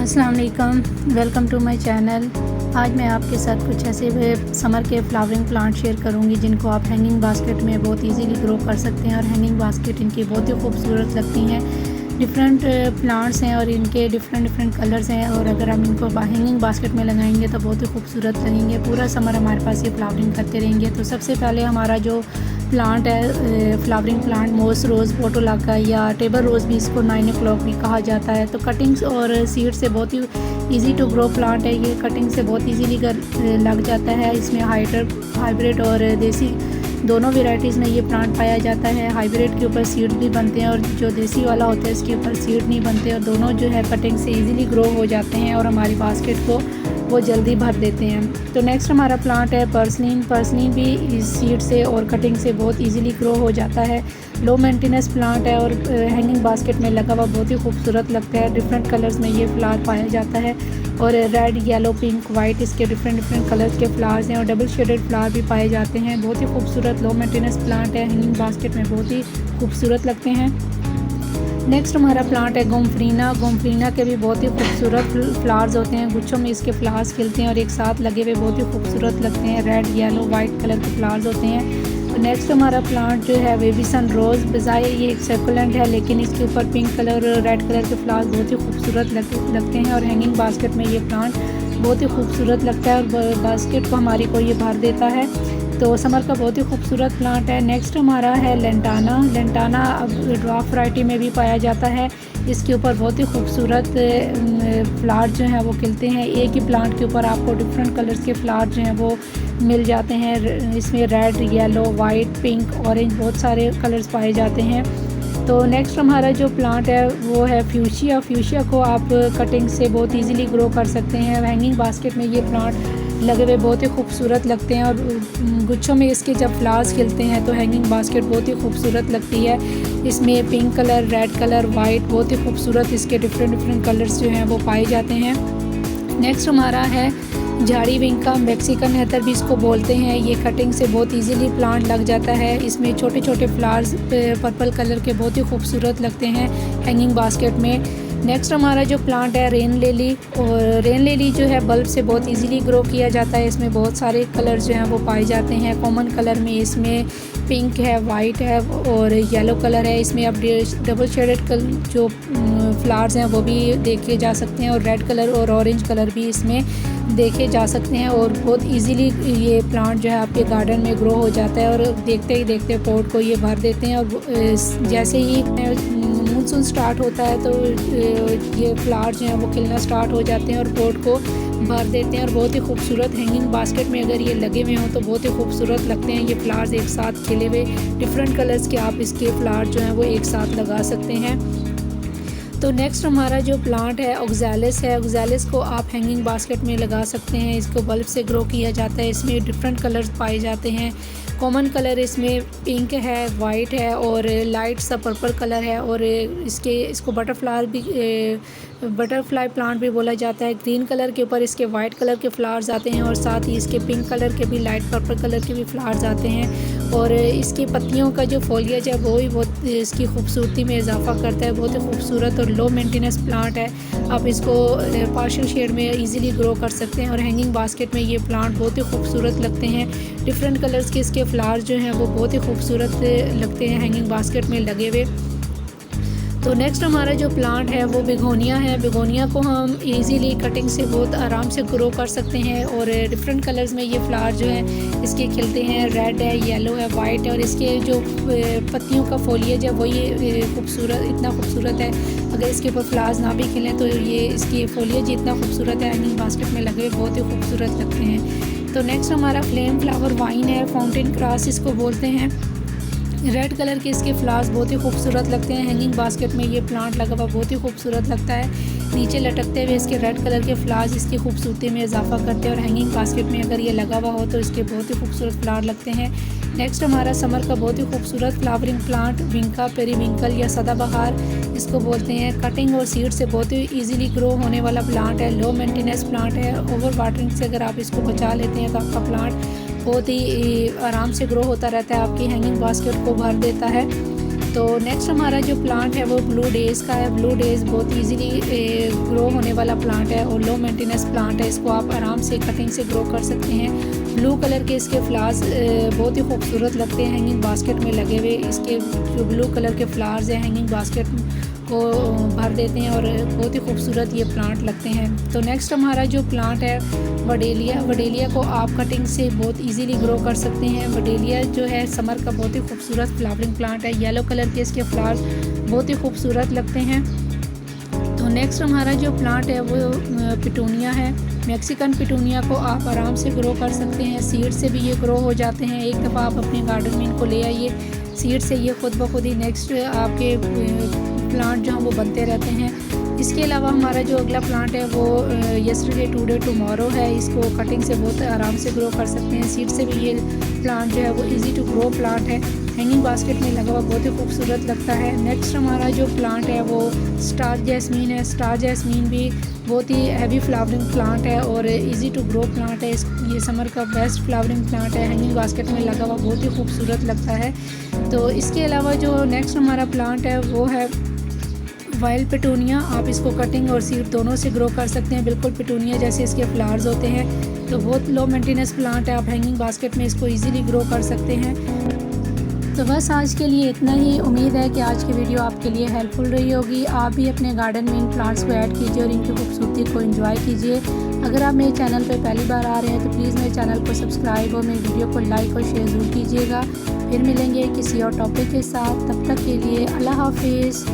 अस्सलाम वालेकुम, welcome to my channel. आज मैं आपके साथ कुछ ऐसे समर के फ्लावरिंग प्लांट शेयर करूंगी जिनको आप हैंगिंग बास्केट में बहुत इजीली ग्रो कर सकते हैं और हैंगिंग बास्केट इनकी बहुत ही खूबसूरत लगती हैं। डिफरेंट प्लांट्स हैं और इनके डिफरेंट कलर्स हैं और अगर हम इनको हैंगिंग बास्केट में लगाएंगे तो बहुत ही खूबसूरत लगेंगे। पूरा समर हमारे पास ये फ्लावरिंग करते रहेंगे। तो सबसे पहले हमारा जो प्लांट है फ्लावरिंग प्लांट मोस रोज़ पोटोलाका या टेबल रोज़ भी इसको 9 o'clock भी कहा जाता है। तो कटिंग्स और सीड से बहुत ही इजी टू ग्रो प्लांट है। ये कटिंग से बहुत इजीली लग जाता है। इसमें हाइब्रिड और देसी दोनों वेराइटीज़ में ये प्लांट पाया जाता है। हाइब्रिड के ऊपर सीड भी बनते हैं और जो देसी वाला होता है इसके ऊपर सीड नहीं बनते और दोनों जो है कटिंग से इजीली ग्रो हो जाते हैं और हमारी बास्केट को वो जल्दी भर देते हैं। तो नेक्स्ट हमारा प्लांट है पर्सनीन भी इस सीड से और कटिंग से बहुत इजीली ग्रो हो जाता है। लो मेंटेनेंस प्लांट है और हैंगिंग बास्केट में लगा हुआ बहुत ही खूबसूरत लगता है। डिफरेंट कलर्स में ये फ्लावर पाया जाता है और रेड येलो पिंक वाइट इसके डिफरेंट कलर्स के फ्लावर्स हैं और डबल शेडेड फ्लावर भी पाए जाते हैं। बहुत ही खूबसूरत लो मेंटेनेंस प्लांट है, हैंगिंग बास्केट में बहुत ही खूबसूरत लगते हैं। नेक्स्ट हमारा प्लांट है गोमफ्रीना के भी बहुत ही खूबसूरत फ्लावर्स होते हैं। गुच्छों में इसके फ्लावर्स खिलते हैं और एक साथ लगे हुए बहुत ही खूबसूरत लगते हैं। रेड येलो वाइट कलर के फ्लावर्स होते हैं। तो नेक्स्ट हमारा प्लांट जो है बेबी सन रोज़ बजाय ये एक सर्कुलेंट है लेकिन इसके ऊपर पिंक कलर और रेड कलर के फ्लावर्स बहुत ही खूबसूरत लगते हैं और हैंगिंग बास्केट में ये प्लांट बहुत ही खूबसूरत लगता है और बास्केट को हमारी को ये भर देता है। तो समर का बहुत ही खूबसूरत प्लांट है। नेक्स्ट हमारा है लेंटाना अब ड्वार्फ वैरायटी में भी पाया जाता है। इसके ऊपर बहुत ही खूबसूरत फ्लावर जो हैं वो खिलते हैं। एक ही प्लांट के ऊपर आपको डिफरेंट कलर्स के फ्लावर जो हैं वो मिल जाते हैं। इसमें red yellow white pink orange बहुत सारे कलर्स पाए जाते हैं। तो नेक्स्ट हमारा जो प्लांट है वो है फ्यूशिया को आप कटिंग से बहुत इजीली ग्रो कर सकते हैं। हैंगिंग बास्केट में ये प्लांट लगे हुए बहुत ही खूबसूरत लगते हैं और गुच्छों में इसके जब फ्लावर्स खिलते हैं तो हैंगिंग बास्केट बहुत ही खूबसूरत लगती है। इसमें pink colour red colour white बहुत ही खूबसूरत इसके डिफरेंट कलर्स जो हैं वो पाए जाते हैं। नेक्स्ट हमारा है झाड़ी विंका मैक्सिकन हेथर भी इसको बोलते हैं। ये कटिंग से बहुत इजीली प्लांट लग जाता है। इसमें छोटे छोटे फ्लावर्स पर्पल कलर के बहुत ही खूबसूरत लगते हैं हैंगिंग बास्केट में। नेक्स्ट हमारा जो प्लांट है रेन लिली जो है बल्ब से बहुत इजीली ग्रो किया जाता है। इसमें बहुत सारे कलर जो हैं वो पाए जाते हैं। कॉमन कलर में इसमें पिंक है वाइट है और येलो कलर है। इसमें अब डबल शेडेड जो फ्लावर्स हैं वो भी देखे जा सकते हैं और रेड कलर और ऑरेंज कलर भी इसमें देखे जा सकते हैं और बहुत इजीली ये प्लांट जो है आपके गार्डन में ग्रो हो जाता है और देखते ही देखते पॉट को ये भर देते हैं और जैसे ही मानसून स्टार्ट होता है तो ये फ्लावर जो हैं वो खिलना स्टार्ट हो जाते हैं और पॉट को भर देते हैं और बहुत ही खूबसूरत हैंगिंग बास्केट में अगर ये लगे हुए हों तो बहुत ही खूबसूरत लगते हैं। ये फ्लावर्स एक साथ खिले हुए डिफरेंट कलर्स के आप इसके फ्लावर जो हैं वो एक साथ लगा सकते हैं। तो नेक्स्ट हमारा जो प्लांट है ऑक्सैलिस को आप हैंगिंग बास्केट में लगा सकते हैं। इसको बल्ब से ग्रो किया जाता है। इसमें डिफरेंट कलर्स पाए जाते हैं। कॉमन कलर इसमें पिंक है वाइट है और लाइट सा पर्पल कलर है और इसको बटरफ्लाई प्लांट भी बोला जाता है। ग्रीन कलर के ऊपर इसके वाइट कलर के फ्लावर्स आते हैं और साथ ही इसके पिंक कलर के भी लाइट पर्पल कलर के भी फ्लावर्स आते हैं और इसकी पत्तियों का जो फोलिएज है वो भी बहुत इसकी खूबसूरती में इजाफा करता है। बहुत ही खूबसूरत और लो मेंटेनेंस प्लांट है। आप इसको पार्शियल शेड में इजीली ग्रो कर सकते हैं और हैंगिंग बास्केट में ये प्लांट बहुत ही खूबसूरत लगते हैं। डिफरेंट कलर्स के इसके फ्लावर्स जो हैं वो बहुत ही खूबसूरत लगते हैं हैंगिंग बास्केट में लगे हुए। तो नेक्स्ट हमारा जो प्लांट है वो बिगोनिया है। बिगोनिया को हम इजीली कटिंग से बहुत आराम से ग्रो कर सकते हैं और डिफरेंट कलर्स में ये फ्लावर जो हैं इसके खिलते हैं। रेड है येलो है वाइट है और इसके जो पत्तियों का फोलिएज है वो ये इतना खूबसूरत है। अगर इसके ऊपर फ्लावर्स ना भी खिलें तो ये इसकी फोलिएज इतना खूबसूरत है हैंगिंग बास्केट में लगे बहुत ही खूबसूरत लगते हैं। तो नेक्स्ट हमारा फ्लेम फ्लावर वाइन है। फाउंटेन क्रास इसको बोलते हैं। रेड कलर के इसके फ्लावर्स बहुत ही खूबसूरत लगते हैं। हैंगिंग बास्केट में ये प्लांट लगा हुआ बहुत ही खूबसूरत लगता है। नीचे लटकते हुए इसके रेड कलर के फ्लावर्स इसकी खूबसूरती में इजाफा करते हैं और हैंगिंग बास्केट में अगर ये लगा हुआ हो तो इसके बहुत ही खूबसूरत फ्लावर लगते हैं। नेक्स्ट हमारा समर का बहुत ही खूबसूरत फ्लावरिंग प्लांट विंका पेरीविंकल या सदाबहार इसको बोलते हैं। कटिंग और सीड से बहुत ही ईजिली ग्रो होने वाला प्लांट है। लो मेंटेनेंस प्लांट है। ओवर वाटरिंग से अगर आप इसको बचा लेते हैं तो आपका प्लांट बहुत ही आराम से ग्रो होता रहता है, आपकी हैंगिंग बास्केट को भर देता है। तो नेक्स्ट हमारा जो प्लांट है वो ब्लू डेज़ का है। ब्लू डेज़ बहुत इजीली ग्रो होने वाला प्लांट है और लो मेंटेनेंस प्लांट है। इसको आप आराम से कटिंग से ग्रो कर सकते हैं। ब्लू कलर के इसके फ्लावर्स बहुत ही खूबसूरत लगते हैं हैंगिंग बास्केट में लगे हुए। इसके जो ब्लू कलर के फ्लावर्स हैं हैंगिंग बास्केट को भर देते हैं और बहुत ही खूबसूरत ये प्लांट लगते हैं। तो नेक्स्ट हमारा जो प्लांट है वडेलिया को आप कटिंग से बहुत इजीली ग्रो कर सकते हैं। वडेलिया जो है समर का बहुत ही खूबसूरत फ्लावरिंग प्लांट है। येलो कलर के इसके फ्लावर्स बहुत ही खूबसूरत लगते हैं। तो नेक्स्ट हमारा जो प्लांट है वो पिटूनिया है। मैक्सिकन पिटूनिया को आप आराम से ग्रो कर सकते हैं। सीड से भी ये ग्रो हो जाते हैं। एक दफ़ा आप अपने गार्डन में इनको ले आइए, सीड से ये खुद ब खुद ही नेक्स्ट आपके प्लांट जो हैं वो बनते रहते हैं। इसके अलावा हमारा जो अगला प्लांट है वो यस्टरडे टुडे टुमारो है। इसको कटिंग से बहुत आराम से ग्रो कर सकते हैं। सीड से भी ये प्लांट जो है वो इजी टू ग्रो प्लांट है। हैंगिंग बास्केट में लगा हुआ बहुत ही खूबसूरत लगता है। नेक्स्ट हमारा जो प्लांट है वो स्टार जैस्मीन है। स्टार जैस्मीन भी बहुत ही हैवी फ्लावरिंग प्लांट है और इजी टू ग्रो प्लांट है। ये समर का बेस्ट फ्लावरिंग प्लांट है। हैंगिंग बास्केट में लगा हुआ बहुत ही खूबसूरत लगता है। तो इसके अलावा जो नेक्स्ट हमारा प्लांट है वो है वाइल्ड पिटूनिया। आप इसको कटिंग और सीड दोनों से ग्रो कर सकते हैं। बिल्कुल पिटूनिया जैसे इसके फ्लावर्स होते हैं। तो बहुत लो मेंटेनेंस प्लांट है। आप हैंगिंग बास्केट में इसको इजीली ग्रो कर सकते हैं। तो बस आज के लिए इतना ही। उम्मीद है कि आज की वीडियो आपके लिए हेल्पफुल रही होगी। आप भी अपने गार्डन में इन प्लांट्स को ऐड कीजिए और इनकी खूबसूरती को एंजॉय कीजिए। अगर आप मेरे चैनल पर पहली बार आ रहे हैं तो प्लीज़ मेरे चैनल को सब्सक्राइब और मेरी वीडियो को लाइक और शेयर ज़रूर कीजिएगा। फिर मिलेंगे किसी और टॉपिक के साथ। तब तक के लिए अल्लाह हाफिज़।